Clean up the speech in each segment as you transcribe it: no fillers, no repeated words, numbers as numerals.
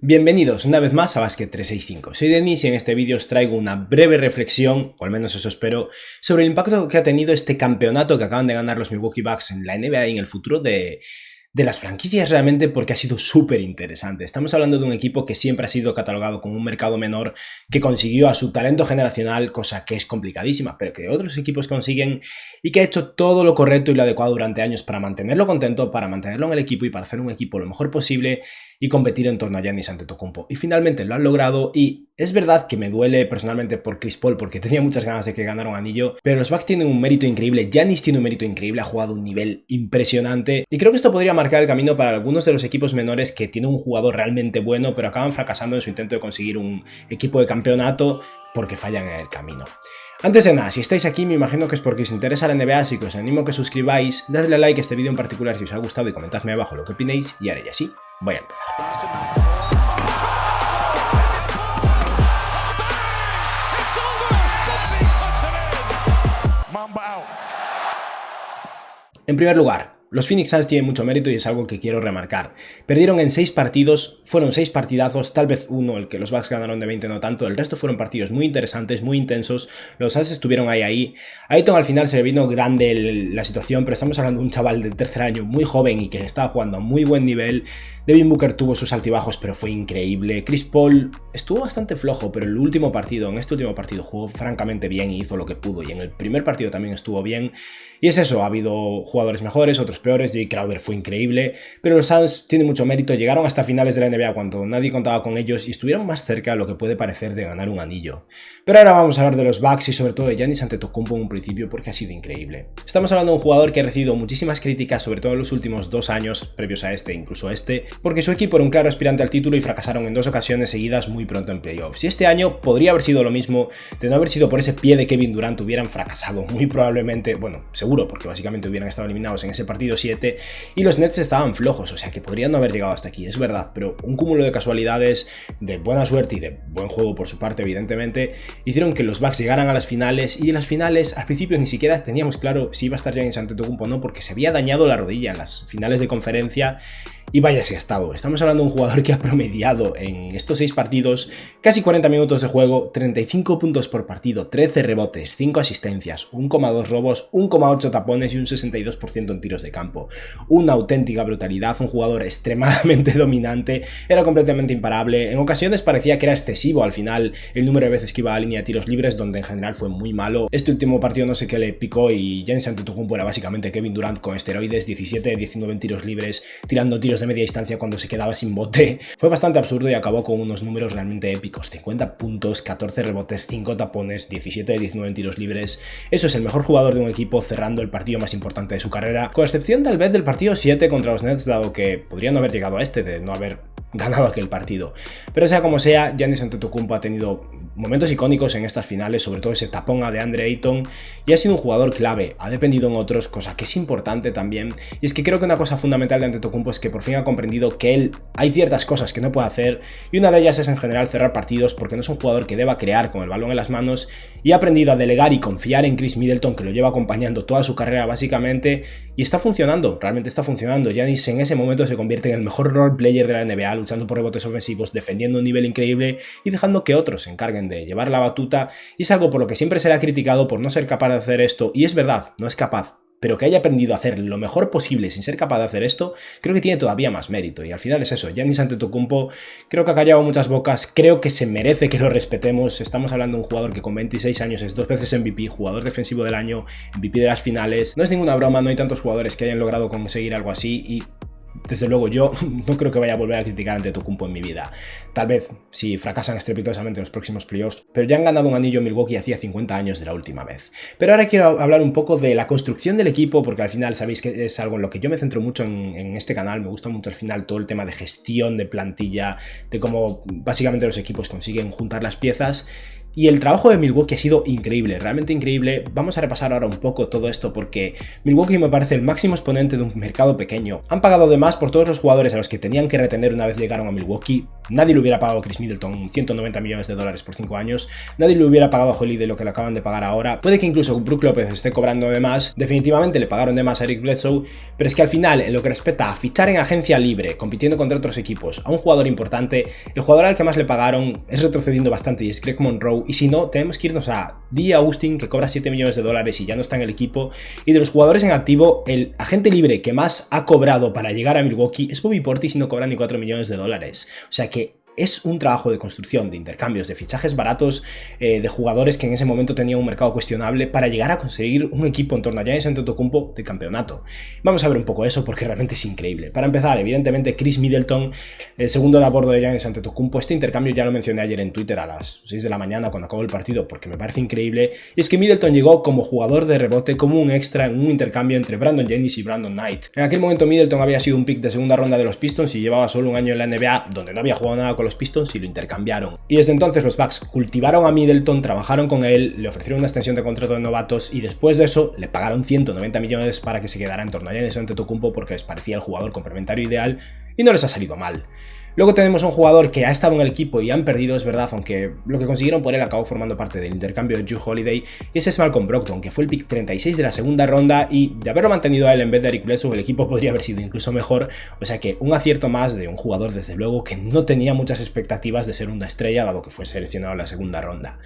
Bienvenidos una vez más a Basket 365. Soy Denis y en este vídeo os traigo una breve reflexión, o al menos eso espero, sobre el impacto que ha tenido este campeonato que acaban de ganar los Milwaukee Bucks en la NBA y en el futuro de las franquicias realmente, porque ha sido súper interesante. Estamos hablando de un equipo que siempre ha sido catalogado como un mercado menor, que consiguió a su talento generacional, cosa que es complicadísima, pero que otros equipos consiguen, y que ha hecho todo lo correcto y lo adecuado durante años para mantenerlo contento, para mantenerlo en el equipo y para hacer un equipo lo mejor posible y competir en torno a Giannis Antetokounmpo. Y finalmente lo han logrado, y es verdad que me duele personalmente por Chris Paul porque tenía muchas ganas de que ganara un anillo, pero los Bucks tienen un mérito increíble, Giannis tiene un mérito increíble, ha jugado a un nivel impresionante, y creo que esto podría marcar el camino para algunos de los equipos menores que tienen un jugador realmente bueno, pero acaban fracasando en su intento de conseguir un equipo de campeonato porque fallan en el camino. Antes de nada, si estáis aquí me imagino que es porque os interesa la NBA, así que os animo a que suscribáis, dadle a like a este vídeo en particular si os ha gustado y comentadme abajo lo que opinéis, y ahora ya sí, voy a empezar. En primer lugar, los Phoenix Suns tienen mucho mérito y es algo que quiero remarcar. Perdieron en 6 partidos, fueron 6 partidazos, tal vez uno, el que los Bucks ganaron de 20 no tanto, el resto fueron partidos muy interesantes, muy intensos, los Suns estuvieron ahí. A Ayton al final se le vino grande la situación, pero estamos hablando de un chaval de tercer año muy joven y que estaba jugando a muy buen nivel. Devin Booker tuvo sus altibajos, pero fue increíble. Chris Paul estuvo bastante flojo, pero en este último partido jugó francamente bien y hizo lo que pudo, y en el primer partido también estuvo bien. Y es eso, ha habido jugadores mejores, otros peores. Jay Crowder fue increíble, pero los Suns tienen mucho mérito, llegaron hasta finales de la NBA cuando nadie contaba con ellos y estuvieron más cerca de lo que puede parecer de ganar un anillo. Pero ahora vamos a hablar de los Bucks y sobre todo de Giannis Antetokounmpo en un principio, porque ha sido increíble. Estamos hablando de un jugador que ha recibido muchísimas críticas, sobre todo en los últimos 2 años, previos a este, incluso a este, porque su equipo era un claro aspirante al título y fracasaron en 2 ocasiones seguidas muy pronto en playoffs. Y este año podría haber sido lo mismo, de no haber sido por ese pie de Kevin Durant hubieran fracasado muy probablemente, bueno, seguro, porque básicamente hubieran estado eliminados en ese partido 7, y los Nets estaban flojos, o sea que podrían no haber llegado hasta aquí, es verdad, pero un cúmulo de casualidades, de buena suerte y de buen juego por su parte, evidentemente, hicieron que los Bucks llegaran a las finales, y en las finales al principio ni siquiera teníamos claro si iba a estar Giannis Antetokounmpo o no, porque se había dañado la rodilla en las finales de conferencia. Y vaya si ha estado. Estamos hablando de un jugador que ha promediado en estos 6 partidos casi 40 minutos de juego, 35 puntos por partido, 13 rebotes, 5 asistencias, 1,2 robos, 1,8 tapones y un 62% en tiros de campo. Una auténtica brutalidad, un jugador extremadamente dominante, era completamente imparable. En ocasiones parecía que era excesivo al final el número de veces que iba a la línea de tiros libres, donde en general fue muy malo. Este último partido no sé qué le picó y Giannis Antetokounmpo era básicamente Kevin Durant con esteroides, 17 de 19 en tiros libres, tirando tiros de media distancia cuando se quedaba sin bote. Fue bastante absurdo y acabó con unos números realmente épicos: 50 puntos, 14 rebotes, 5 tapones, 17 de 19 en tiros libres. Eso es el mejor jugador de un equipo cerrando el partido más importante de su carrera, con excepción tal vez del partido 7 contra los Nets, dado que podría no haber llegado a este, de no haber ganado aquel partido. Pero sea como sea, Giannis Antetokounmpo ha tenido momentos icónicos en estas finales, sobre todo ese tapón a DeAndre Ayton, y ha sido un jugador clave, ha dependido en otros, cosa que es importante también. Y es que creo que una cosa fundamental de Antetokounmpo es que por fin ha comprendido que él hay ciertas cosas que no puede hacer, y una de ellas es en general cerrar partidos, porque no es un jugador que deba crear con el balón en las manos, y ha aprendido a delegar y confiar en Chris Middleton, que lo lleva acompañando toda su carrera básicamente, y está funcionando, realmente está funcionando. Giannis en ese momento se convierte en el mejor role player de la NBA, luchando por rebotes ofensivos, defendiendo un nivel increíble y dejando que otros se encarguen de llevar la batuta, y es algo por lo que siempre se le ha criticado por no ser capaz de hacer esto, y es verdad, no es capaz. Pero que haya aprendido a hacer lo mejor posible sin ser capaz de hacer esto, creo que tiene todavía más mérito. Y al final es eso, Giannis Antetokounmpo creo que ha callado muchas bocas, creo que se merece que lo respetemos. Estamos hablando de un jugador que con 26 años es 2 veces MVP, jugador defensivo del año, MVP de las finales. No es ninguna broma, no hay tantos jugadores que hayan logrado conseguir algo así, y desde luego yo no creo que vaya a volver a criticar a Antetokounmpo en mi vida. Tal vez si fracasan estrepitosamente en los próximos playoffs, pero ya han ganado un anillo en Milwaukee hacía 50 años de la última vez. Pero ahora quiero hablar un poco de la construcción del equipo, porque al final sabéis que es algo en lo que yo me centro mucho en este canal. Me gusta mucho al final todo el tema de gestión de plantilla, de cómo básicamente los equipos consiguen juntar las piezas. Y el trabajo de Milwaukee ha sido increíble, realmente increíble. Vamos a repasar ahora un poco todo esto porque Milwaukee me parece el máximo exponente de un mercado pequeño. Han pagado de más por todos los jugadores a los que tenían que retener una vez llegaron a Milwaukee. Nadie le hubiera pagado a Chris Middleton 190 millones de dólares por 5 años. Nadie le hubiera pagado a Holiday lo que le acaban de pagar ahora. Puede que incluso Brook López esté cobrando de más. Definitivamente le pagaron de más a Eric Bledsoe. Pero es que al final, en lo que respecta a fichar en agencia libre, compitiendo contra otros equipos, a un jugador importante, el jugador al que más le pagaron es retrocediendo bastante y es Greg Monroe. Y si no, tenemos que irnos a D. Austin, que cobra 7 millones de dólares y ya no está en el equipo. Y de los jugadores en activo, el agente libre que más ha cobrado para llegar a Milwaukee es Bobby Portis y no cobra ni 4 millones de dólares. O sea que es un trabajo de construcción, de intercambios, de fichajes baratos, de jugadores que en ese momento tenían un mercado cuestionable para llegar a conseguir un equipo en torno a Giannis Antetokounmpo de campeonato. Vamos a ver un poco eso porque realmente es increíble. Para empezar, evidentemente Chris Middleton, el segundo de a bordo de Giannis Antetokounmpo. Este intercambio ya lo mencioné ayer en Twitter a las 6 de la mañana cuando acabó el partido porque me parece increíble. Y es que Middleton llegó como jugador de rebote, como un extra en un intercambio entre Brandon Jennings y Brandon Knight. En aquel momento Middleton había sido un pick de segunda ronda de los Pistons y llevaba solo un año en la NBA donde no había jugado nada con los Pistons y lo intercambiaron. Y desde entonces los Bucks cultivaron a Middleton, trabajaron con él, le ofrecieron una extensión de contrato de novatos y después de eso le pagaron 190 millones para que se quedara en torno a Giannis Antetokounmpo porque les parecía el jugador complementario ideal y no les ha salido mal. Luego tenemos a un jugador que ha estado en el equipo y han perdido, es verdad, aunque lo que consiguieron por él acabó formando parte del intercambio de Jrue Holiday, y ese es Malcolm Brogdon, que fue el pick 36 de la segunda ronda, y de haberlo mantenido a él en vez de Eric Bledsoe, el equipo podría haber sido incluso mejor. O sea que un acierto más de un jugador, desde luego, que no tenía muchas expectativas de ser una estrella, dado que fue seleccionado en la segunda ronda.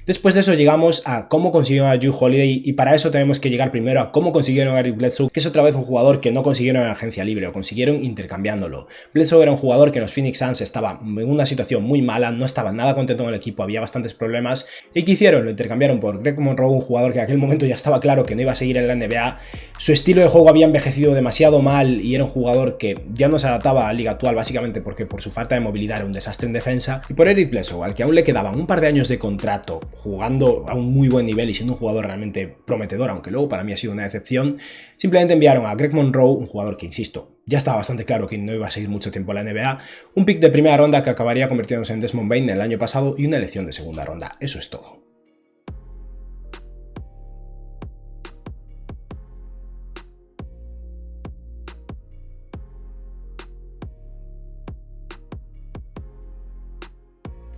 Después de eso llegamos a cómo consiguieron a Jrue Holiday, y para eso tenemos que llegar primero a cómo consiguieron a Eric Bledsoe, que es otra vez un jugador que no consiguieron en agencia libre, o consiguieron intercambiándolo. Bledsoe era un jugador que en los Phoenix Suns estaba en una situación muy mala, no estaba nada contento con el equipo, había bastantes problemas, y ¿qué hicieron? Lo intercambiaron por Greg Monroe, un jugador que en aquel momento ya estaba claro que no iba a seguir en la NBA, su estilo de juego había envejecido demasiado mal y era un jugador que ya no se adaptaba a la liga actual, básicamente porque por su falta de movilidad era un desastre en defensa, y por Eric Bledsoe, al que aún le quedaban un par de años de contrato, jugando a un muy buen nivel y siendo un jugador realmente prometedor, aunque luego para mí ha sido una decepción, simplemente enviaron a Greg Monroe, un jugador que, insisto, ya estaba bastante claro que no iba a seguir mucho tiempo en la NBA, un pick de primera ronda que acabaría convirtiéndose en Desmond Bane el año pasado y una elección de segunda ronda. Eso es todo.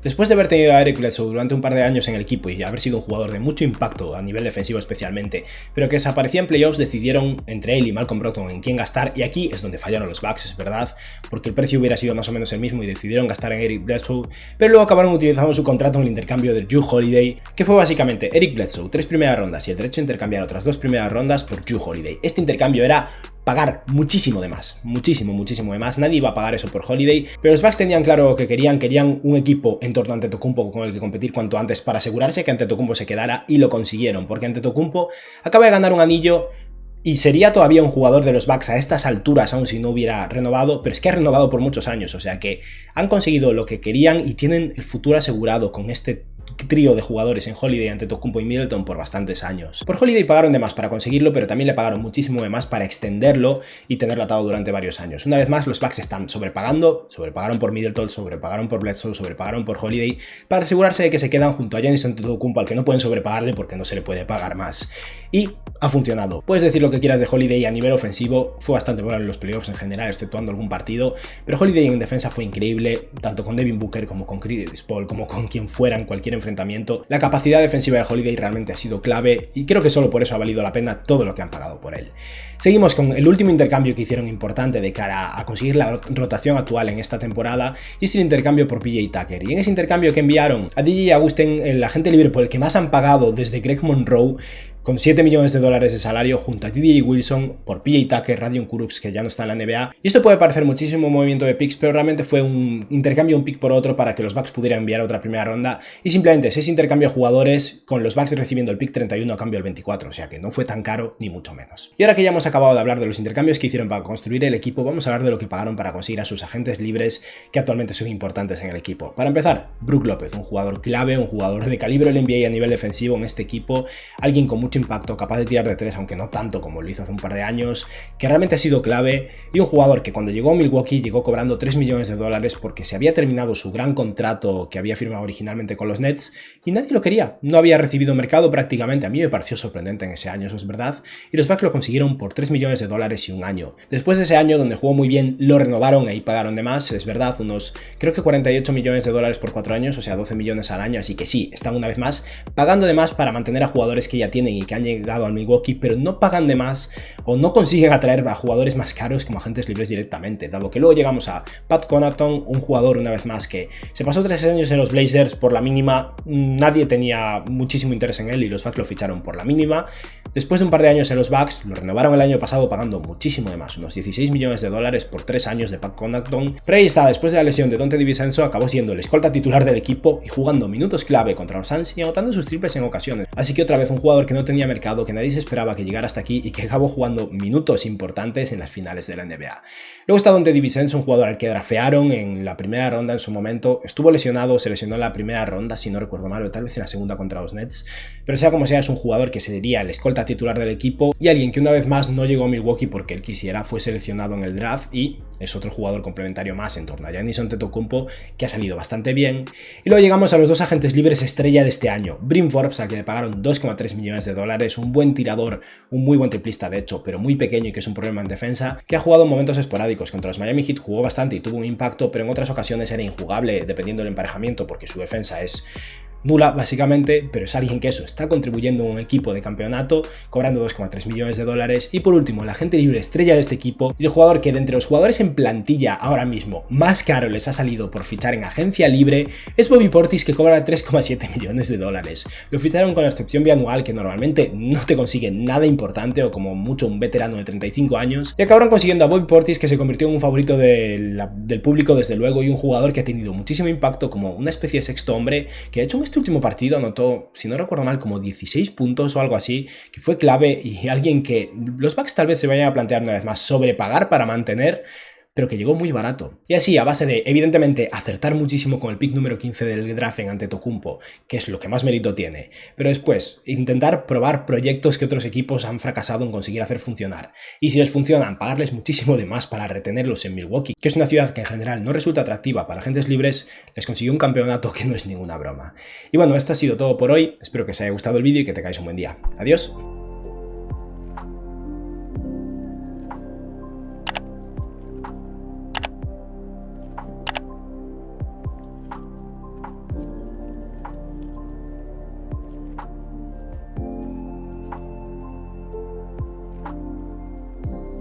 Después de haber tenido a Eric Bledsoe durante un par de años en el equipo y haber sido un jugador de mucho impacto a nivel defensivo especialmente, pero que desaparecía en playoffs, decidieron entre él y Malcolm Brogdon en quién gastar, y aquí es donde fallaron los Bucks, es verdad, porque el precio hubiera sido más o menos el mismo y decidieron gastar en Eric Bledsoe, pero luego acabaron utilizando su contrato en el intercambio de Jrue Holiday, que fue básicamente Eric Bledsoe, 3 primeras rondas y el derecho a intercambiar otras 2 primeras rondas por Jrue Holiday. Este intercambio era pagar muchísimo de más, muchísimo de más, nadie iba a pagar eso por Holiday, pero los Bucks tenían claro que querían un equipo en torno a Antetokounmpo con el que competir cuanto antes para asegurarse que Antetokounmpo se quedara, y lo consiguieron, porque Antetokounmpo acaba de ganar un anillo y sería todavía un jugador de los Bucks a estas alturas, aun si no hubiera renovado, pero es que ha renovado por muchos años, o sea que han conseguido lo que querían y tienen el futuro asegurado con este trío de jugadores en Holiday, Antetokounmpo y Middleton por bastantes años. Por Holiday pagaron de más para conseguirlo, pero también le pagaron muchísimo de más para extenderlo y tenerlo atado durante varios años. Una vez más, los Bucks están sobrepagaron por Middleton, sobrepagaron por Bledsoe, sobrepagaron por Holiday, para asegurarse de que se quedan junto a Giannis Antetokounmpo, al que no pueden sobrepagarle porque no se le puede pagar más. Y ha funcionado. Puedes decir lo que quieras de Holiday a nivel ofensivo, fue bastante bueno en los playoffs en general, exceptuando algún partido, pero Holiday en defensa fue increíble, tanto con Devin Booker como con Chris Paul, como con quien fuera en cualquier enfrentamiento. La capacidad defensiva de Holiday realmente ha sido clave y creo que solo por eso ha valido la pena todo lo que han pagado por él. Seguimos con el último intercambio que hicieron importante de cara a conseguir la rotación actual en esta temporada, y es el intercambio por PJ Tucker. Y en ese intercambio que enviaron a DJ Augustin, el agente libre por el que más han pagado desde Greg Monroe, con 7 millones de dólares de salario, junto a DJ Wilson por PJ Tucker, Radion Kurucs, que ya no está en la NBA. Y esto puede parecer muchísimo movimiento de picks, pero realmente fue un intercambio, un pick por otro, para que los Bucks pudieran enviar otra primera ronda, y simplemente ese intercambio de jugadores, con los Bucks recibiendo el pick 31 a cambio del 24, o sea que no fue tan caro ni mucho menos. Y ahora que ya hemos acabado de hablar de los intercambios que hicieron para construir el equipo, vamos a hablar de lo que pagaron para conseguir a sus agentes libres, que actualmente son importantes en el equipo. Para empezar, Brook López, un jugador clave, un jugador de calibre del NBA a nivel defensivo en este equipo, alguien con mucho impacto, capaz de tirar de 3, aunque no tanto como lo hizo hace un par de años, que realmente ha sido clave, y un jugador que cuando llegó a Milwaukee llegó cobrando $3 millones porque se había terminado su gran contrato que había firmado originalmente con los Nets y nadie lo quería, no había recibido mercado prácticamente. A mí me pareció sorprendente en ese año, eso es verdad, y los Bucks lo consiguieron por $3 millones y un año. Después de ese año donde jugó muy bien, lo renovaron y pagaron de más, es verdad, unos creo que $48 millones por 4 años, o sea 12 millones al año, así que sí, están una vez más pagando de más para mantener a jugadores que ya tienen y que han llegado al Milwaukee, pero no pagan de más o no consiguen atraer a jugadores más caros como agentes libres directamente, dado que luego llegamos a Pat Connaughton, un jugador una vez más que se pasó 3 años en los Blazers por la mínima, nadie tenía muchísimo interés en él y los Bucks lo ficharon por la mínima. Después de un par de años en los Bucks, lo renovaron el año pasado pagando muchísimo de más, unos $16 millones por 3 años de Pat Connaughton. Pero ahí está, después de la lesión de Donte DiVincenzo acabó siendo el escolta titular del equipo y jugando minutos clave contra los Suns y anotando sus triples en ocasiones. Así que otra vez un jugador que no tenía mercado, que nadie se esperaba que llegara hasta aquí y que acabó jugando minutos importantes en las finales de la NBA. Luego está Donte DiVincenzo, un jugador al que draftearon en la primera ronda en su momento, estuvo lesionado, se lesionó en la primera ronda si no recuerdo mal, o tal vez en la segunda contra los Nets, pero sea como sea es un jugador que sería el escolta titular del equipo y alguien que una vez más no llegó a Milwaukee porque él quisiera, fue seleccionado en el draft y es otro jugador complementario más en torno a Giannis Antetokounmpo que ha salido bastante bien. Y luego llegamos a los dos agentes libres estrella de este año, Bryn Forbes, a quien le pagaron $2,3 millones, un buen tirador, un muy buen triplista de hecho, pero muy pequeño y que es un problema en defensa, que ha jugado en momentos esporádicos. Contra los Miami Heat jugó bastante y tuvo un impacto, pero en otras ocasiones era injugable dependiendo del emparejamiento porque su defensa es nula básicamente, pero es alguien que eso está contribuyendo a un equipo de campeonato, cobrando $2,3 millones. Y por último, el agente libre estrella de este equipo y el jugador que de entre los jugadores en plantilla ahora mismo más caro les ha salido por fichar en agencia libre es Bobby Portis, que cobra $3,7 millones. Lo ficharon con la excepción bianual, que normalmente no te consigue nada importante o como mucho un veterano de 35 años, y acabaron consiguiendo a Bobby Portis, que se convirtió en un favorito del público desde luego y un jugador que ha tenido muchísimo impacto como una especie de sexto hombre, que ha hecho este último partido anotó, si no recuerdo mal, como 16 puntos o algo así, que fue clave y alguien que los Bucks tal vez se vayan a plantear una vez más sobrepagar para mantener, pero que llegó muy barato. Y así, a base de, evidentemente, acertar muchísimo con el pick número 15 del draft en Antetokounmpo, que es lo que más mérito tiene, pero después, intentar probar proyectos que otros equipos han fracasado en conseguir hacer funcionar. Y si les funcionan, pagarles muchísimo de más para retenerlos en Milwaukee, que es una ciudad que en general no resulta atractiva para agentes libres, les consiguió un campeonato que no es ninguna broma. Y bueno, esto ha sido todo por hoy, espero que os haya gustado el vídeo y que tengáis un buen día. Adiós.